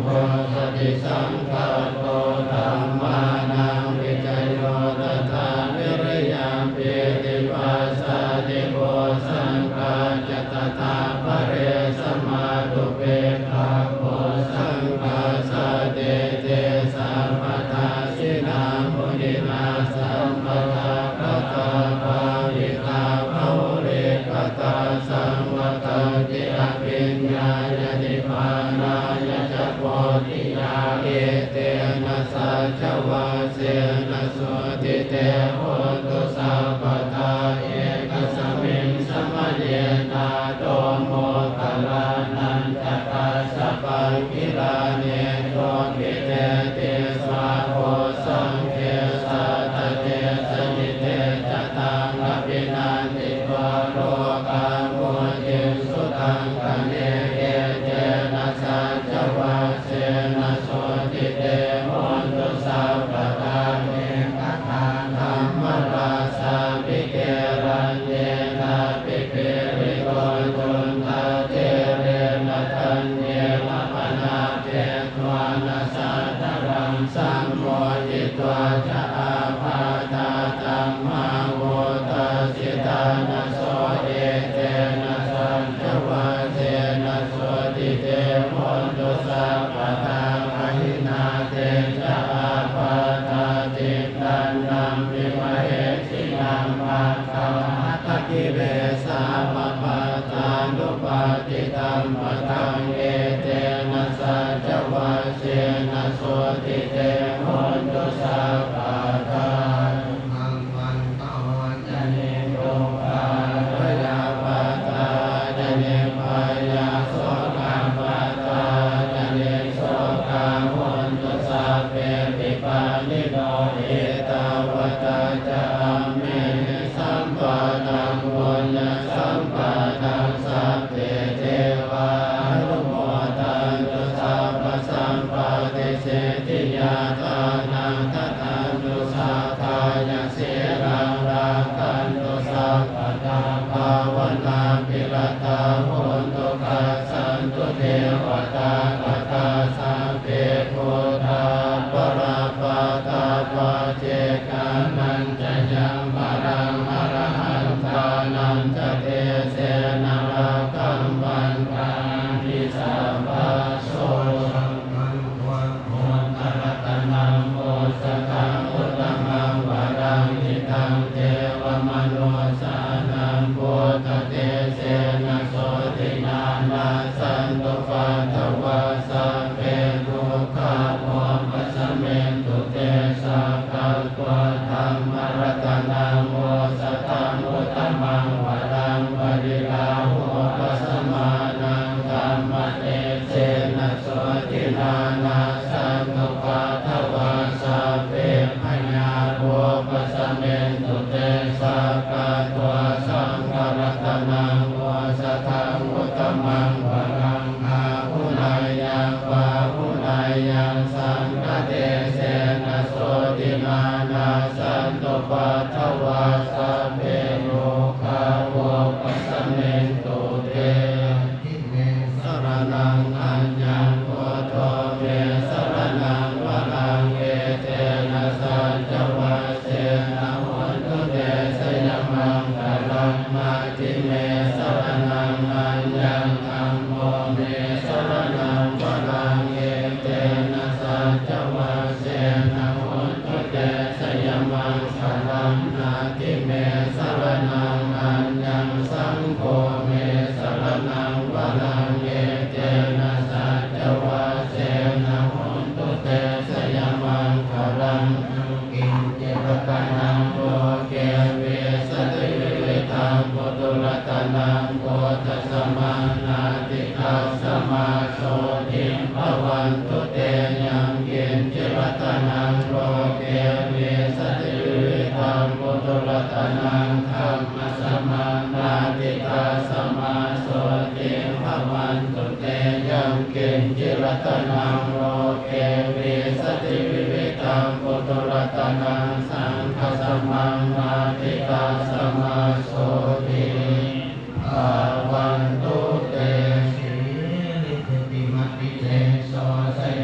โพสติสังฆโตธัมมานังวิจโยตถาวิริยมปิติปัสสติโพสังฆาจตถาปะเรสมาตุเปกขาโพสังฆาสเตเตสัมปทาสินามุนินาสัมปทาคตาภาวิตาภาวเรกตาสังวตติอภิญญายนิพพานายจักโพธิญาเอเตนะสัจวาเสนะสุติเตโหตุสัพพทาเอกสมิงสมะเยนาโตโมคคัลลานันตตัสสะปังกิลาเนโตกิเตติสวะโพสังเขสัตเตสนิเตจตังอภินันติโกโลกามุติสุตังคเนเอเจนะสัจวาเสนะโสติเตโหตุสัพพทาเนกทาธัมมราสาภิเกรัญเยนะภิกขิริโกจุนทาเทเรนะทันเยนะปนาเตตวานะสัตตรังสัมโมทิตวาจะอาภาตาตัมมาโวตัสสิตานะโสเอเตนะสัจวาเสนะโสติเตโหตุสัพพทาปะหินาเตจะอาภาตาติตันนัมปิมเหสินังภาคะหัตถกิเลสาปปะตานุปาติตัมปะทังเอเตนะสัจวาเสนะโสติเตโหตุสัพพทามังวันตวันจะเนโตภาพยาปาตาจะเนพยาโสกาปาตาจะเนโสกาโหตุสัพเพปิปานิโนเอตาวตาจะอัมเมสัมปะทังปุญญสัมปะทังสัพเพเทวานุโมทันตุสัพพสัมปะเตเสติยาตานังทัตตันตุสัทธายะเสรังราคันตุสัพพทาภาวนาปิรตาโหนตุกัสสันตุเทวตาคตาสัพเพพุทธาปราปาตาปะเจกานันจะยังปรังอรหันตานันจะเทเสนาราคัมปันตังทิสัพพะโสสัมมังวะโหตรัตนังโอสกังอุตตมังวรังอิตังเทวมโนสานังโพธเตเสนะโสตินานาสันตุปัฏฐวาสัพเพทุกขาโภปัสสเมตุเตสัพพะตัวธัมมรัตนังโอสตังอุตตมังวรังวริลาโหปัสสมานังธัมมเตเสนะโสตินานาสันตุปัฏฐวาสัพเพพญาโภปัสสเมตุเตสัพพะตัวสังฆรัตนังโอสตังอุตตมังวรังอาหุนายยังวาหุนายยังสังฆเตเสนะโสตินานาสันตุปัฏฐวาสัพเพโลกาโภปัสสเมตุเตทิเมสรณังอัญญังโพโธเมสรณังวรังเอเตนะสัจวาเสนะโหตุเตสยมังคลังมาทิเมสรณังอัญญังธัมโมเมสรณังวรังเอเตนะสัจวาเสนะโหตุเตสยมังคลังนาทิเมสรณังอัญญังสังโฆเมสรณังวรังเอเตนะสัจวาเสนะโหตุเตสยมังคลังกินเจตตานังโลเกเวสติวิธังปุตุรัตนังโพธิสมานาติคัสสมาโสติภวันตุเตยังกินเจตตานังโลเกเวสติวิธังปุตุรัตนังธัมมสมานาติคัสสมาโสติภวันตุเตยังกินเจตตานังโลเกเวสติวิธังปุตุรัตนังสังฆสมานาติคัสสมาโสติภวันตุเตสีลิติมัติเตโสสย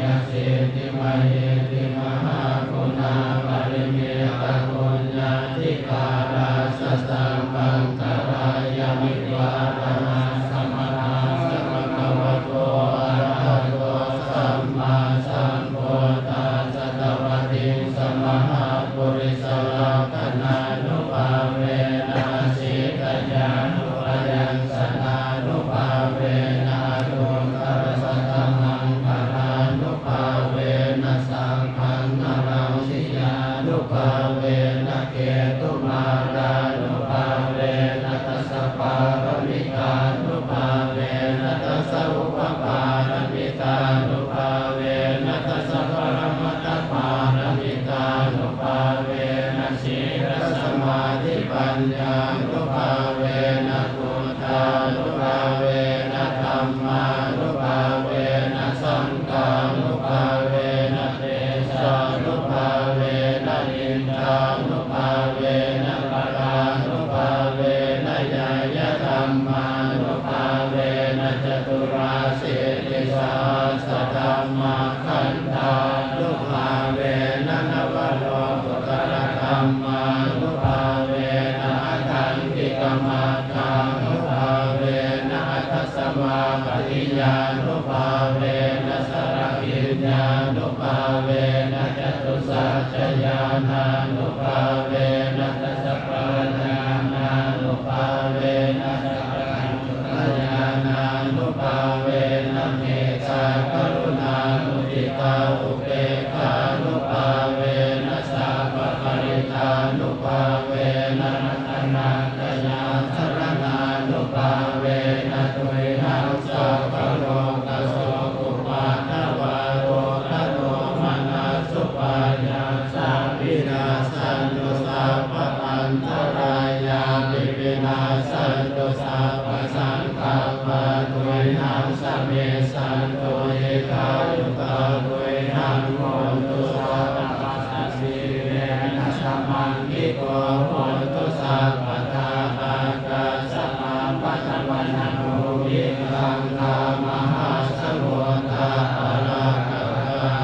ญานุภาเวนะจตุสัจจญาณานุภาเวนะทัสสะปะญาณานุภาเวนะสัพพัญญุตญาณานุภาเวนะเมตตากรุณามุทิตาอุเบกขานุภาเวนะสัพพปริตานุภาเวนะรัตนาตยาสรณานุภาเวนะตุยหังสัพพโลกัสโสอุปาทวาโรคะโรมนัสสุปายาสัพพินาสันตุสัพพอันตรายาปิวินาสันตุสัพพสังฆปะตุยหังสเมสันตุเอกายุตาตุยหังโหตุสัพพะสัสสิเวนะสัมมังคิโกโหตุสัพพะทาภากาสัมมาปัตตวันโนวิคังคามหาสมุทธาภลากะ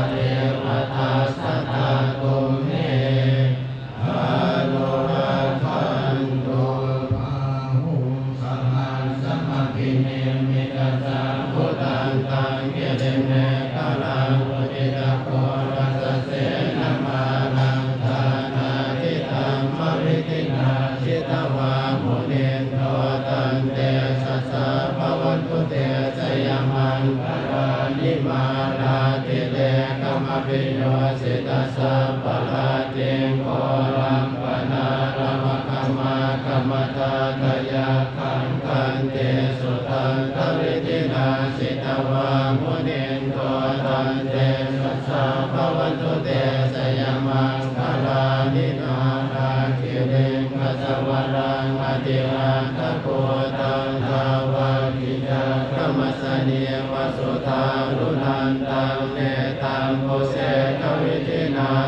เทวตาสัตตาตุมเมอาโลราคันตุอาหุสัมมาสัมมาปิเนมิกัสสะพุทธังตังเกเรเนกะลังอุทิตะโกรัสเสนะมานังทานาทิตังมริตินาชิตวามุนินโทตันเตสัสสะภวันตุเตสยามังคารานิมาลาติเลกมปิโยสิตัสสะปะลาติงโกรัมปนาลมะขมาขมตาตยาขังคันเตสุตังทวิตินาสิตวามุนินโทตันเตสัสสะภวันตุเตสยามังคารานินาลาคิริงกัสวรังอติราคโกตังทาวากิจาคมัสสเนวสุธา